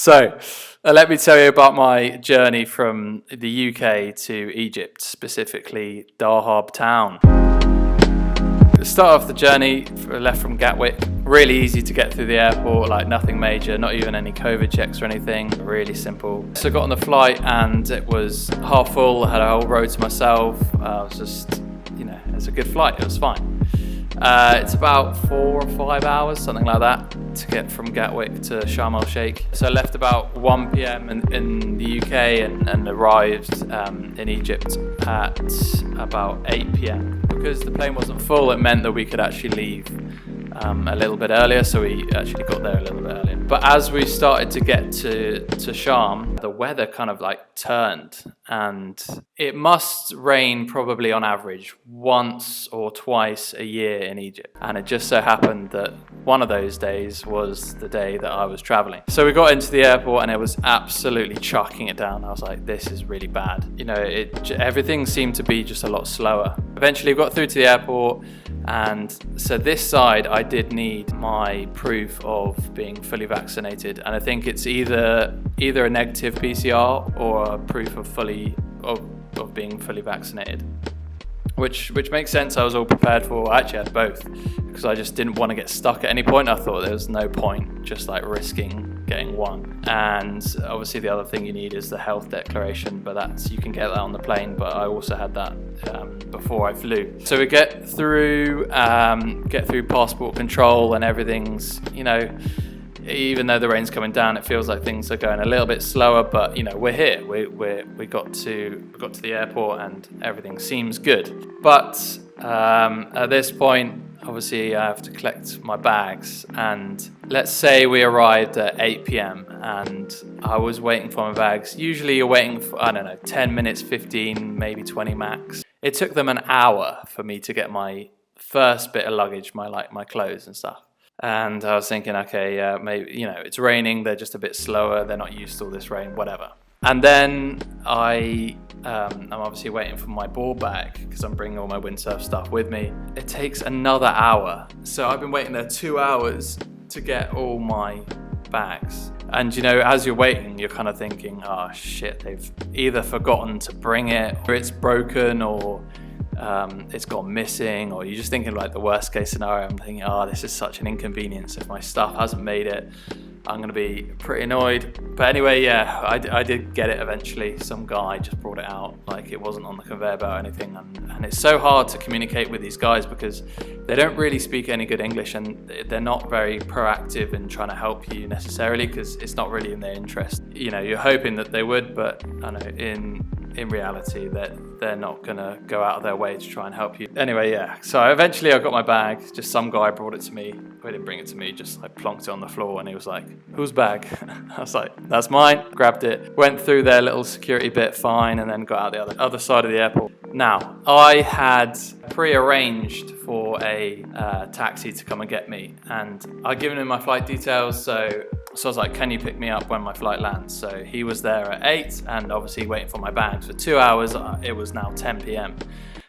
So, let me tell you about my journey from the UK to Egypt, specifically Dahab town. To start off the journey, left from Gatwick. Really easy to get through the airport, like nothing major, not even any COVID checks or anything, really simple. So I got on the flight and it was half full, I had a whole row to myself. I was just, it was a good flight, it was fine. It's about 4 or 5 hours, something like that, to get from Gatwick to Sharm el Sheikh. So I left about 1 p.m. in the UK and arrived in Egypt at about 8 p.m. Because the plane wasn't full, it meant that we could actually leave a little bit earlier, so we actually got there a little bit earlier. But as we started to get to Sharm, the weather kind of like turned, and it must rain probably on average once or twice a year in Egypt. And it just so happened that one of those days was the day that I was traveling. So we got into the airport and it was absolutely chucking it down. I was like, this is really bad. Everything seemed to be just a lot slower. Eventually we got through to the airport, and so this side I did need my proof of being fully vaccinated, and I think it's either a negative PCR or a proof of being fully vaccinated, which makes sense. I was all prepared for. I actually had both because I just didn't want to get stuck at any point. I thought there was no point just like risking getting one. And obviously the other thing you need is the health declaration, but you can get that on the plane, but I also had that before I flew. So we get through passport control, and everything's, even though the rain's coming down, it feels like things are going a little bit slower, but we're here. We got to the airport and everything seems good. But at this point, obviously I have to collect my bags, and let's say we arrived at 8 p.m. and I was waiting for my bags. Usually you're waiting for, 10 minutes, 15, maybe 20 max. It took them an hour for me to get my first bit of luggage, my clothes and stuff. And I was thinking, okay, maybe, it's raining, they're just a bit slower, they're not used to all this rain, whatever. And then I'm obviously waiting for my ball bag because I'm bringing all my windsurf stuff with me. It takes another hour. So I've been waiting there 2 hours to get all my bags. And as you're waiting, you're kind of thinking, oh shit, they've either forgotten to bring it, or it's broken, or it's gone missing, or you're just thinking like the worst case scenario. I'm thinking, this is such an inconvenience. If my stuff hasn't made it, I'm going to be pretty annoyed. But anyway, yeah, I did get it eventually. Some guy just brought it out, like it wasn't on the conveyor belt or anything. And it's so hard to communicate with these guys because they don't really speak any good English, and they're not very proactive in trying to help you necessarily because it's not really in their interest. You're hoping that they would, but I know in reality that they're not gonna go out of their way to try and help you. Anyway, yeah, so eventually I got my bag. Just some guy brought it to me. He didn't bring it to me, just like plonked it on the floor, and he was like, whose bag? I was like, that's mine. Grabbed it, went through their little security bit fine, and then got out the other side of the airport. Now, I had pre-arranged for a taxi to come and get me, and I'd given him my flight details, so I was like, can you pick me up when my flight lands? So he was there at 8 and obviously waiting for my bags for 2 hours. It was now 10 p.m.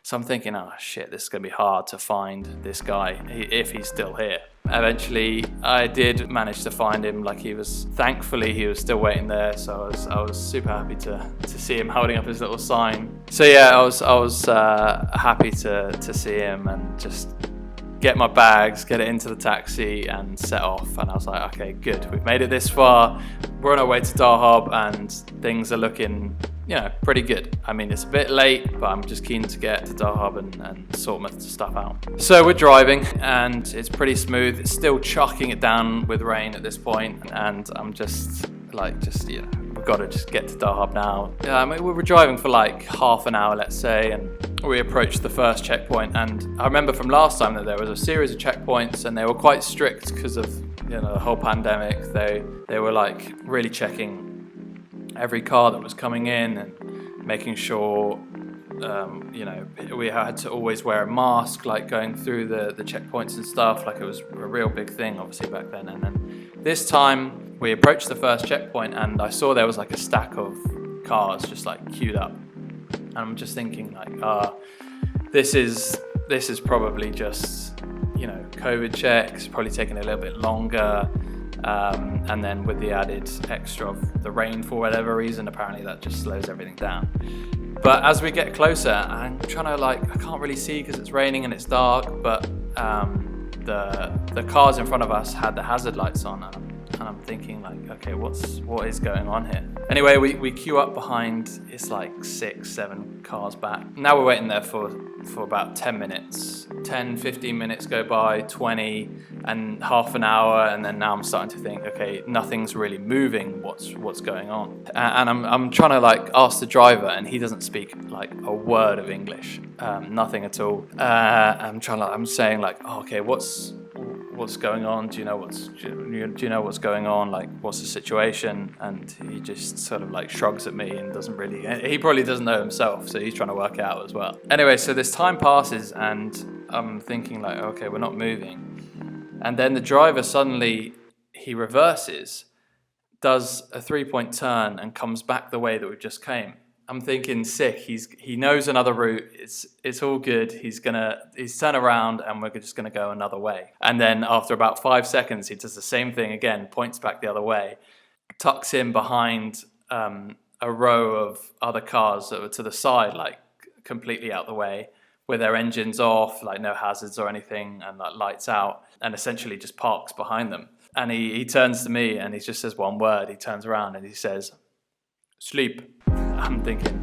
So I'm thinking, oh shit, this is going to be hard to find this guy if he's still here. Eventually, I did manage to find him. Thankfully, he was still waiting there. So I was super happy to see him holding up his little sign. So yeah, I was happy to see him and just get my bags, get it into the taxi and set off. And I was like, okay, good. We've made it this far. We're on our way to Dahab and things are looking, pretty good. I mean, it's a bit late, but I'm just keen to get to Dahab and sort my stuff out. So we're driving and it's pretty smooth. It's still chucking it down with rain at this point, and I'm just we've got to just get to Dahab now. We were driving for like half an hour, let's say, and we approached the first checkpoint. And I remember from last time that there was a series of checkpoints, and they were quite strict because of the whole pandemic. They were like really checking every car that was coming in and making sure we had to always wear a mask, like going through the checkpoints and stuff. Like it was a real big thing obviously back then. And then this time we approached the first checkpoint and I saw there was like a stack of cars just like queued up, and I'm just thinking like, this is probably just COVID checks, probably taking a little bit longer. And then with the added extra of the rain for whatever reason, apparently that just slows everything down. But as we get closer, I'm trying to I can't really see because it's raining and it's dark, but the cars in front of us had the hazard lights on, and I'm thinking okay, what is going on here? Anyway, we queue up behind, it's 6-7 cars back. Now we're waiting there for about 10 minutes. 10, 15 minutes go by, 20, and half an hour, and then now I'm starting to think, okay, nothing's really moving. What's going on? And I'm trying to ask the driver, and he doesn't speak a word of English, nothing at all. I'm saying okay, what's going on? Do you know what's going on? What's the situation? And he just sort of shrugs at me and doesn't really. He probably doesn't know himself, so he's trying to work it out as well. Anyway, so this time passes, and I'm thinking okay, we're not moving. And then the driver suddenly he reverses, does a 3-point turn, and comes back the way that we just came. I'm thinking sick. He knows another route. It's all good. He's turned around and we're just gonna go another way. And then after about 5 seconds, he does the same thing again, points back the other way, tucks in behind a row of other cars that were to the side, completely out the way, with their engines off, no hazards or anything, and lights out, and essentially just parks behind them. And he turns to me and he just says one word. He turns around and he says, "Sleep." I'm thinking,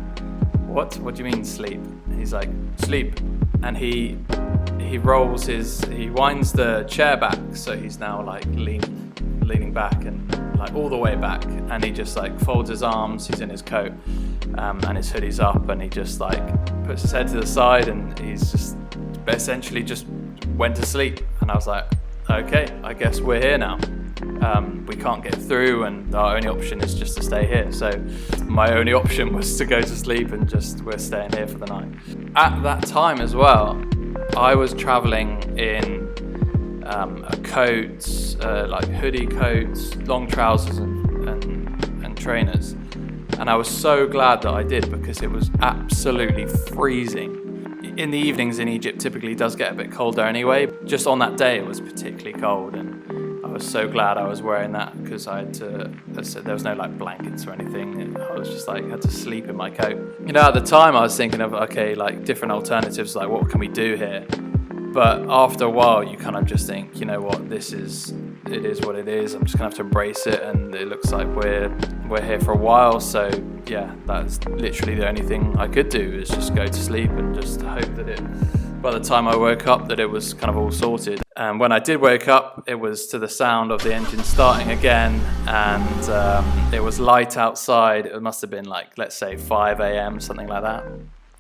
what do you mean sleep? He's like, "Sleep." And he winds the chair back, so he's now leaning back and all the way back, and he just folds his arms, he's in his coat, and his hoodie's up, and he just puts his head to the side, and he's just essentially just went to sleep. And I was like, okay, I guess we're here now. We can't get through, and our only option is just to stay here. So my only option was to go to sleep, and we're staying here for the night. At that time as well, I was traveling in a coat, hoodie coats, long trousers and trainers. And I was so glad that I did, because it was absolutely freezing. In the evenings in Egypt typically does get a bit colder anyway. Just on that day it was particularly cold, and I was so glad I was wearing that, because there was no blankets or anything. I was just had to sleep in my coat. At the time I was thinking of different alternatives, what can we do here? But after a while you kind of just think, you know what, it is what it is. I'm just gonna have to embrace it, and it looks like we're here for a while. So yeah, that's literally the only thing I could do, is just go to sleep and just hope that by the time I woke up, that it was kind of all sorted. And when I did wake up, it was to the sound of the engine starting again, and it was light outside. It must have been let's say 5 a.m., something like that.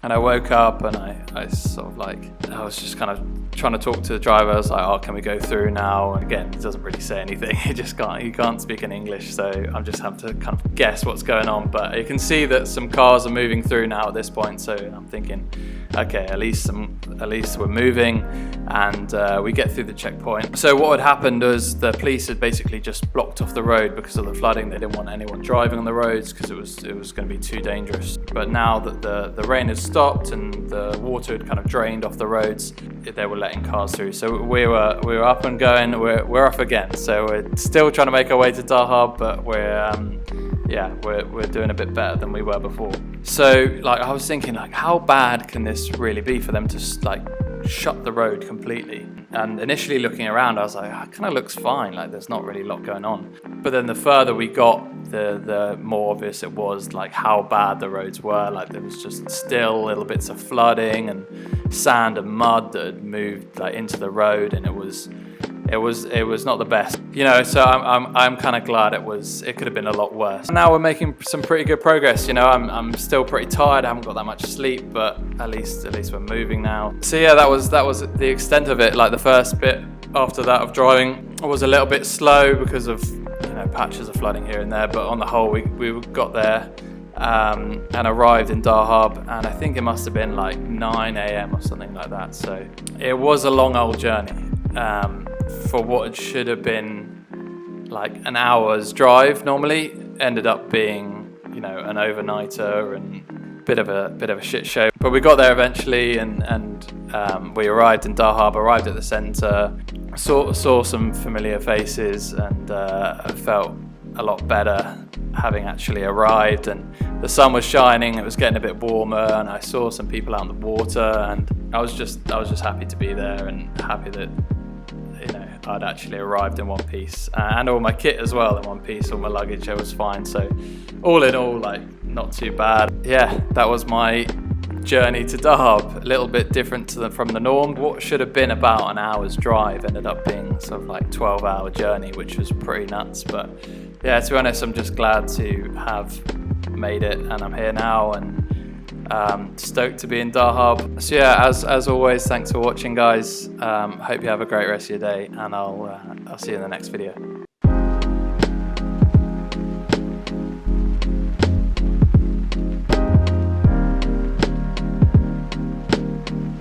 And I woke up, and I sort of I was just kind of trying to talk to the driver. I was like, "Oh, can we go through now?" And again, he doesn't really say anything. He can't speak in English, so I'm just having to kind of guess what's going on. But you can see that some cars are moving through now at this point. So I'm thinking, okay, at least we're moving, and we get through the checkpoint. So what had happened was the police had basically just blocked off the road because of the flooding. They didn't want anyone driving on the roads because it was going to be too dangerous. But now that the rain had stopped and the water had kind of drained off the roads, they were letting cars through. So we were up and going. We're off again. So we're still trying to make our way to Dahab, but we're doing a bit better than we were before. So I was thinking, how bad can this really be for them to shut the road completely? And initially looking around, I was like, it kind of looks fine. There's not really a lot going on. But then the further we got, the more obvious it was, how bad the roads were. There was just still little bits of flooding and sand and mud that had moved into the road, and it was not the best, so I'm kind of glad it could have been a lot worse. Now we're making some pretty good progress. I'm still pretty tired. I haven't got that much sleep, but at least we're moving now. So yeah, that was the extent of it. The first bit after that of driving was a little bit slow because of patches of flooding here and there, but on the whole we got there and arrived in Dahab, and I think it must have been 9 a.m. or something like that. So it was a long old journey. For what it should have been an hour's drive normally, ended up being an overnighter and bit of a shit show. But we got there eventually, and we arrived in Dahab, arrived at the centre, saw some familiar faces, and I felt a lot better having actually arrived. And the sun was shining, it was getting a bit warmer, and I saw some people out in the water, and I was just happy to be there, and happy that, you know, I'd actually arrived in one piece, and all my kit as well in one piece. All my luggage, I was fine. So all in all, like, not too bad. Yeah, that was my journey to Dahab. A little bit different from the norm. What should have been about an hour's drive ended up being sort of like 12-hour journey, which was pretty nuts. But yeah, to be honest, I'm just glad to have made it, and I'm here now, and stoked to be in Dahab. So yeah, as always, thanks for watching, guys. Hope you have a great rest of your day, and I'll see you in the next video.